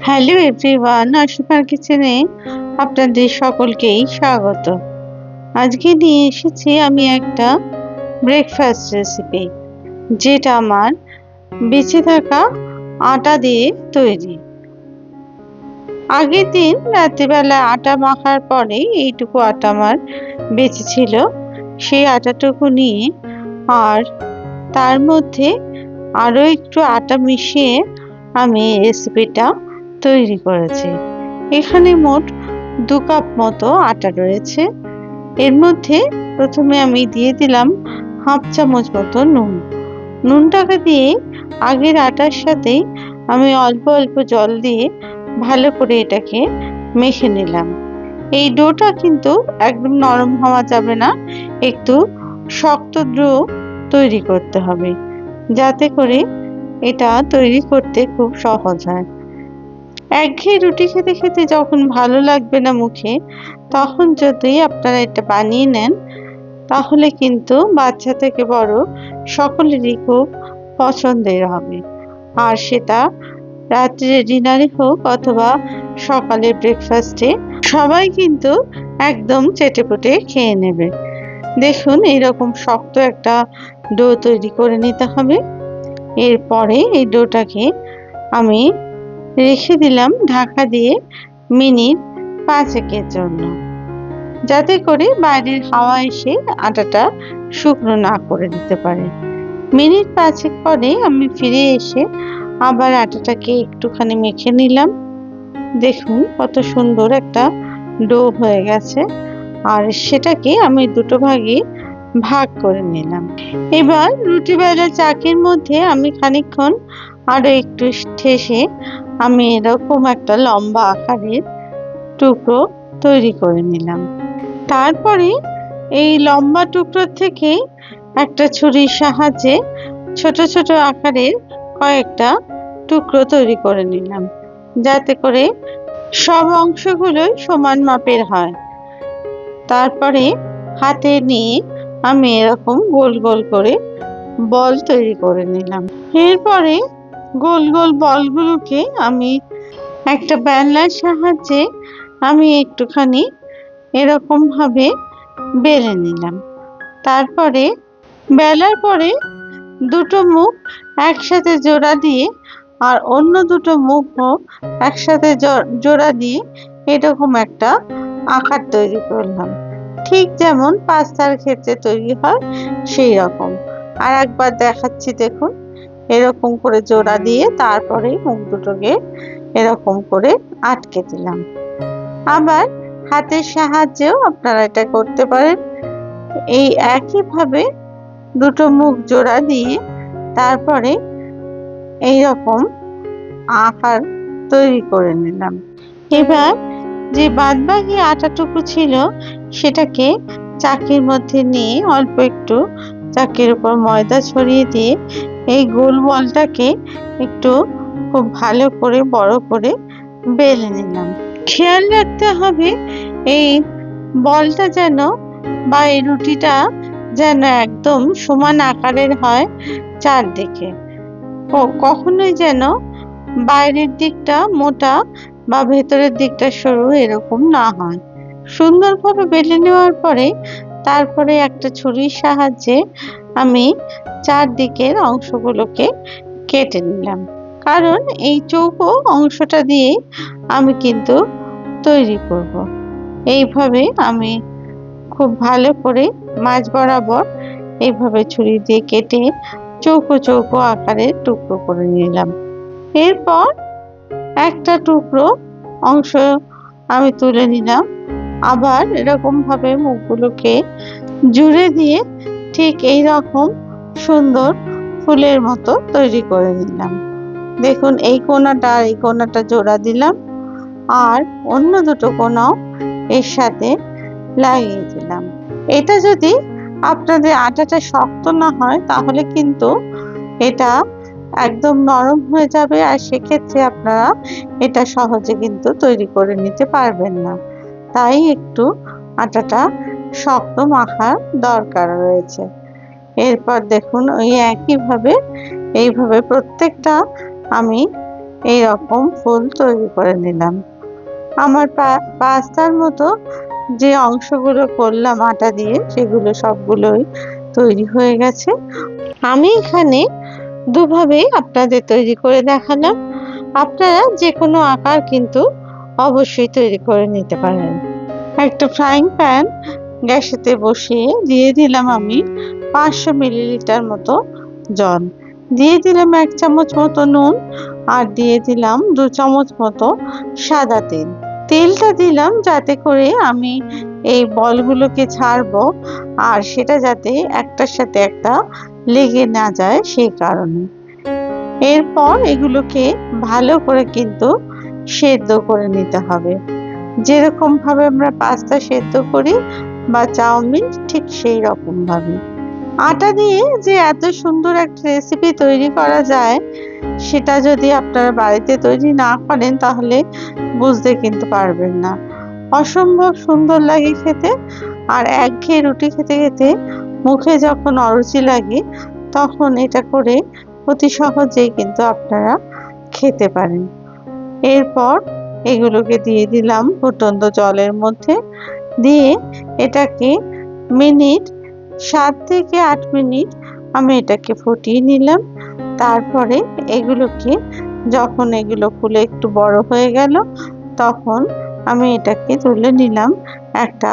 Hello everyone, আশুপার কিচেনে আপনাদের সকলকেই স্বাগত। আজকে নিয়ে এসেছি আমি একটা ব্রেকফাস্ট রেসিপি, যেটা আমার বেঁচে থাকা আটা দিয়ে তৈরি। আগের দিন রাত্রিবেলা আটা মাখার পরে এইটুকু আটা আমার বেঁচে ছিল, সেই আটাটুকু নিয়ে আর তার মধ্যে আরও একটু আটা মিশিয়ে আমি রেসিপিটা তৈরি করেছি। এখানে মোট 2 কাপ মতো আটা রয়েছে। এর মধ্যে প্রথমে আমি দিয়ে দিলাম হাফ চামচ মতো নুন। নুনটাকে দিয়ে আগের আটার সাথেই আমি অল্প অল্প জল দিয়ে ভালো করে এটাকে মেখে নিলাম। এই ডোটা কিন্তু একদম নরম হওয়া যাবে না, একটু শক্ত ডো তৈরি করতে হবে, যাতে করে এটা তৈরি করতে খুব সহজ হয়। একঘেয়ে রুটি খেতে খেতে যখন ভালো লাগবে না মুখে, তখন যদি আপনারা এটা বানিয়ে নেন, তাহলে কিন্তু বাচ্চা থেকে বড় সকলেরই খুব পছন্দের হবে। আর সেটা রাত্রে ডিনারে হোক অথবা সকালে ব্রেকফাস্টে, সবাই কিন্তু একদম চেটেপুটে খেয়ে নেবে। দেখুন, এইরকম শক্ত একটা ডো তৈরি করে নিতে হবে। এরপরে এই ডোটাকে আমি রেখে দিলাম ঢাকা দিয়ে মিনিট 5 জন্য, যাতে করে বাইরের হাওয়া এসে আটাটা শুকনো না করে দিতে পারে। মিনিট 5 পরে আমি ফিরে এসে আবার আটাটাকে একটুখানি মেখে নিলাম। দেখুন কত সুন্দর একটা ডো হয়ে গেছে। আর সেটাকে আমি দুটো ভাগে ভাগ করে নিলাম। এবার রুটি বেলার চাকের মধ্যে আমি খানিকক্ষণ আরো একটু ঠেসে আমি এরকম একটা লম্বা আকারের টুকরো তৈরি করে নিলাম। তারপরে এই লম্বা টুকরো থেকে একটা ছুরির সাহায্যে ছোট ছোট আকারের কয়েকটা টুকরো তৈরি করে নিলাম, যাতে করে সব অংশগুলোই সমান মাপের হয়। তারপরে হাতে নিয়ে আমি এরকম গোল গোল করে বল তৈরি করে নিলাম। এরপরে গোল গোল বলগুলোকে আমি একটা বেলনার সাহায্যে আমি একটুখানি এরকম ভাবে বেলে নিলাম। তারপরে বেলার পরে দুটো মুখ একসাথে জোড়া দিয়ে আর অন্য দুটো মুখও একসাথে জোড়া দিয়ে এরকম একটা আকার তৈরি করলাম, ঠিক যেমন পাস্তার ক্ষেত্রে তৈরি হয় সেই রকম। আর একবার দেখাচ্ছি, দেখুন, এরকম করে জোড়া দিয়ে তারপরে মুখ দুটোকে এরকম করে আটকে দিলাম। আবার হাতের সাহায্যেও আপনারা এটা করতে পারেন। এই একইভাবে দুটো মুখ জোড়া দিয়ে তারপরে এইরকম আকার তৈরি করে নিলাম। এবার যে বাদবাকি আটাটুকু ছিল সেটাকে চাকির মধ্যে নিয়ে অল্প একটু চাকির উপর ময়দা ছড়িয়ে দিয়ে এই গোল বলটাকে একটু খুব ভালো করে বড় করে বেলে নিলাম। খেয়াল রাখতে হবে এই বলটা যেন বা এই রুটিটা যেন একদম সমান আকারের হয় চারদিকে, কখনোই যেন বাইরের দিকটা মোটা বা ভেতরের দিকটা সরু এরকম না হয়। সুন্দরভাবে বেলে নেওয়ার পরে তারপরে একটা ছুরির সাহায্যে আমি চারদিকের অংশগুলোকে কেটে নিলাম, কারণ এই চৌকো অংশটা দিয়ে আমি কিন্তু তৈরি করব। এইভাবে আমি খুব ভালো করে মাঝ বরাবর এইভাবে ছুরি দিয়ে কেটে চৌকো চৌকো আকারের টুকরো করে নিলাম। এরপর একটা টুকরো অংশ আমি তুলে নিলাম। আবার এরকম ভাবে মুখগুলোকে জুড়ে দিয়ে ঠিক এই রকম সুন্দর ফুলের মতো তৈরি করে নিলাম। দেখুন, এই কোণাটা আর এই কোণাটা জোড়া দিলাম আর অন্য দুটো কোণাও এর সাথে লাগিয়ে দিলাম। এটা যদি আপনাদের আটাটা শক্ত না হয় তাহলে কিন্তু এটা একদম নরম হয়ে যাবে, আর সেক্ষেত্রে আপনারা এটা সহজে কিন্তু তৈরি করে নিতে পারবেন না। তাই একটু আটাটা শক্ত মাখার দরকার রয়েছে। এরপর দেখুন, ওই একইভাবে এইভাবে প্রত্যেকটা আমি এইরকম ফুল তৈরি করে নিলাম। আমার পাস্তার মতো যে অংশগুলো করলাম আটা দিয়ে, সেগুলো সবগুলোই তৈরি হয়ে গেছে। আমি এখানে দুভাবে আপনাদের তৈরি করে দেখালাম। আপনারা যে কোনো আকার কিন্তু অবশ্যই তৈরি করে নিতে পারেন। একটা ফ্রাইং প্যান গ্যাসেতে বসিয়ে দিয়ে দিলাম আমি 500 মিলিলিটার মতো জল, দিয়ে দিলাম 1 চামচ মতো নুন, আর দিয়ে দিলাম 2 চামচ মতো সাদা তেল। তেলটা দিলাম যাতে করে আমি এই বলগুলোকে ছাড়বো, আর সেটা যাতে একটার সাথে একটা লেগে না যায় সেই কারণে। এরপর এগুলোকে ভালো করে কিন্তু সেদ্ধ করে নিতে হবে, যেরকম ভাবে আমরা পাস্তা সেদ্ধ করি বা চাউমিন, ঠিক সেই রকম ভাবে। আটা দিয়ে যে এত সুন্দর একটা রেসিপি তৈরি করা যায়, সেটা যদি আপনারা বাড়িতে তৈরি না করেন তাহলে বুঝতে কিন্তু পারবেন না। অসম্ভব সুন্দর লাগে খেতে। আর একঘেয়ে রুটি খেতে খেতে মুখে যখন অরুচি লাগে, তখন এটা করে অতি সহজেই কিন্তু আপনারা খেতে পারেন। এরপর এগুলোকে দিয়ে দিলাম ফুটন্ত জলের মধ্যে, দিয়ে এটাকে 7 থেকে 8 মিনিট আমি এটাকে ফুটিয়ে নিলাম। তারপরে এগুলোকে যখন এগুলো ফুলে একটু বড় হয়ে গেল, তখন আমি এটাকে তুলে নিলাম একটা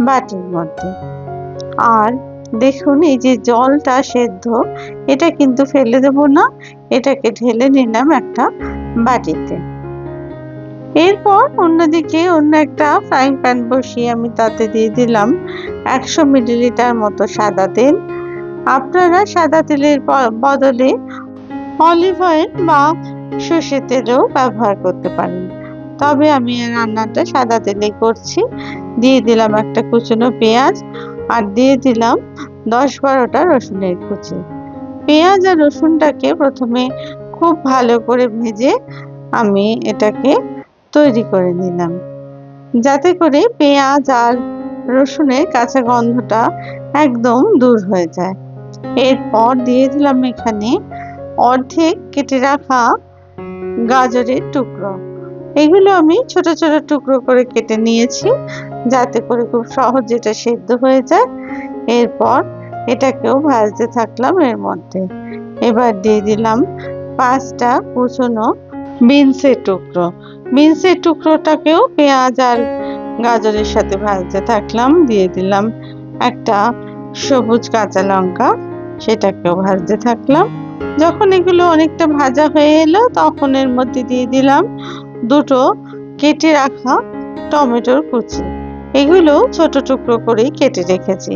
বাটির মধ্যে। আর দেখুন এই যে জলটা সেদ্ধ, এটা কিন্তু ফেলে দেব না, এটাকে ঢেলে নিলাম একটা বাটিতে। এরপর অন্যদিকে অন্য একটা ফ্রাইং প্যান বসিয়ে আমি তাতে দিয়ে দিলাম 100 মিলিলিটার মতো সাদা তেল। আপনারা সাদা তেলের বদলে অলিভ অয়েল বা সর্ষের তেলও ব্যবহার করতে পারেন, তবে আমি রান্নাটা সাদা তেলে করছি। দিয়ে দিলাম একটা কুচনো পেঁয়াজ, আর দিয়ে দিলাম 10-12টা রসুনের কুচি। পেঁয়াজ আর রসুনটাকে প্রথমে খুব ভালো করে ভেজে আমি এটাকে তৈরি করে নিলাম, যাতে করে পেঁয়াজ আর রসুনের কাঁচা গন্ধটা একদম দূর হয়ে যায়। এরপর দিয়ে দিলাম এখানে অর্ধেক কেটে রাখা গাজরের টুকরো। এগুলো আমি ছোট ছোট টুকরো করে কেটে নিয়েছি, যাতে করে খুব সহজে এটা সেদ্ধ হয়ে যায়। এরপর এটাকেও ভাজতে থাকলাম এর মধ্যে। এবার দিয়ে দিলাম 5টা কুচনো বিনসের টুকরো। বিনসের টুকরোটাকেও পেঁয়াজ আর গাজরের সাথে ভাজতে থাকলাম। দিয়ে দিলাম একটা সবুজ কাঁচা লঙ্কা, সেটাকেও ভাজতে থাকলাম। যখন এগুলো অনেকটা ভাজা হয়ে এলো, তখন এর মধ্যে দিয়ে দিলাম 2টো কেটে রাখা টমেটোর কুচি। এগুলো ছোট টুকরো করেই কেটে রেখেছি।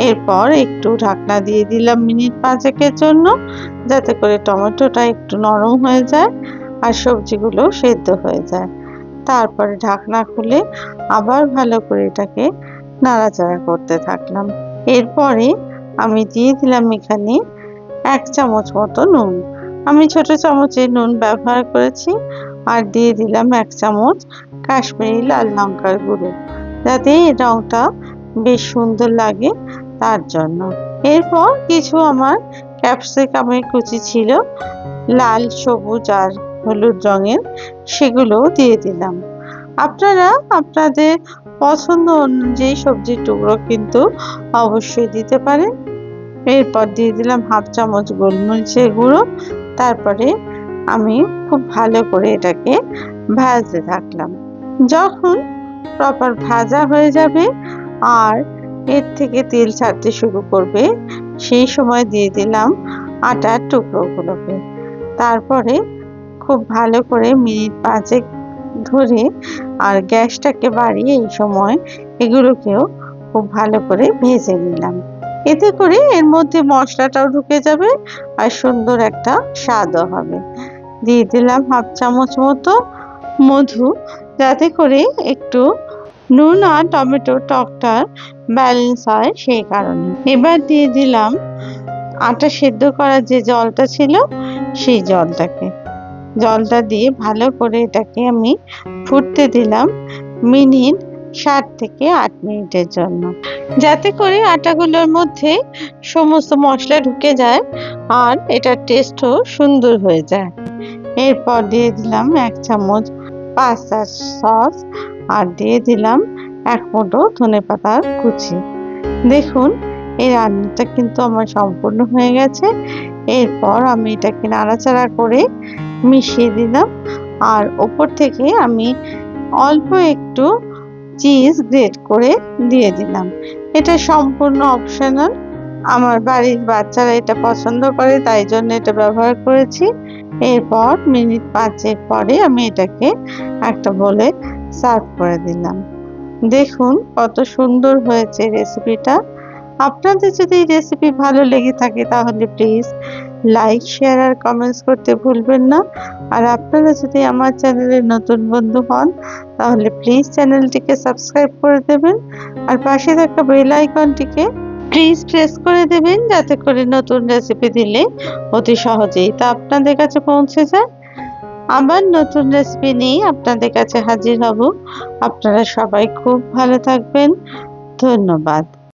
এরপর একটু ঢাকনা দিয়ে দিলাম মিনিট 5-এর জন্য, যাতে করে টমেটোটা একটু নরম হয়ে যায় আর সবজিগুলো সেদ্ধ হয়ে যায়। তারপরে ঢাকনা খুলে আবার ভালো করে এটাকে নাড়াচাড়া করতে থাকলাম। এরপরে আমি দিয়ে দিলাম এখানে 1 চামচ মতো নুন। আমি ছোট চামচের নুন ব্যবহার করেছি। আর দিয়ে দিলাম 1 চামচ কাশ্মীরি লাল লঙ্কার গুঁড়ো, যাতে এই রংটা বেশ সুন্দর লাগে তার জন্য। এরপর কিছু আমার ক্যাপসিকামের কুচি ছিল, লাল, সবুজ আর হলুদ রঙের, সেগুলো দিয়ে দিলাম। আপনারা আপনাদের পছন্দ অনুযায়ী সবজির টুকরো কিন্তু অবশ্যই দিতে পারেন। এরপর দিয়ে দিলাম 1/2 চামচ গোলমরিচের গুঁড়ো। তারপরে আমি খুব ভালো করে এটাকে ভাজতে থাকলাম। যখন প্রপার ভাজা হয়ে যাবে আর এর থেকে তেল ছাড়তে শুরু করবে, সেই সময় দিয়ে দিলাম আটার টুকরোগুলোকে। তারপরে খুব ভালো করে মিনিট 5 ধরে আর গ্যাসটাকে বাড়িয়ে এই সময় এগুলোকেও খুব ভালো করে ভেজে নিলাম। এতে করে এর মধ্যে মশলাটাও ঢুকে যাবে আর সুন্দর একটা স্বাদও হবে। দিয়ে দিলাম 1/2 চামচ মতো মধু, যাতে করে একটু নুন আর টমেটোর টকটার ব্যালেন্স হয় সেই কারণে। এবার দিয়ে দিলাম আটা সেদ্ধ করার যে জলটা ছিল, সেই জলটা দিয়ে ভালো করে এটাকে আমি ফুটতে দিলাম মিনিট 7 থেকে 8 মিনিটের জন্য, যাতে করে আটাগুলোর মধ্যে সমস্ত মশলা ঢুকে যায় আর এটার টেস্টও সুন্দর হয়ে যায়। এরপর দিয়ে দিলাম 1 চামচ পাস্তার সস আর দিয়ে দিলাম 1 মুঠো ধনেপাতার কুচি। দেখুন এই রান্নাটা কিন্তু আমার সম্পূর্ণ হয়ে গেছে। এরপর আমি এটাকে নাড়াচাড়া করে মিশিয়ে দিলাম আর ওপর থেকে আমি অল্প একটু চিজ গ্রেট করে দিয়ে দিলাম। এটা সম্পূর্ণ অপশনাল। আমার বাড়ির বাচ্চারা এটা পছন্দ করে, তাই জন্য এটা ব্যবহার করেছি। এরপর মিনিট 5 পরে আমি এটাকে একটা বলে সার্ভ করে দিলাম। দেখুন কত সুন্দর হয়েছে রেসিপিটা। আপনাদের যদি এই রেসিপি ভালো লেগে থাকে তাহলে প্লিজ লাইক, শেয়ার আর কমেন্টস করতে ভুলবেন না। আর আপনারা যদি আমার চ্যানেলের নতুন বন্ধু হন তাহলে প্লিজ চ্যানেলটিকে সাবস্ক্রাইব করে দেবেন আর পাশে থাকা বেল আইকনটিকে প্লিজ প্রেস করে দেবেন, যাতে করে নতুন রেসিপি দিলে অতি সহজেই তা আপনাদের কাছে পৌঁছে যায়। আবার নতুন রেসিপি নিয়ে আপনাদের কাছে হাজির হব। আপনারা সবাই খুব ভালো থাকবেন। ধন্যবাদ।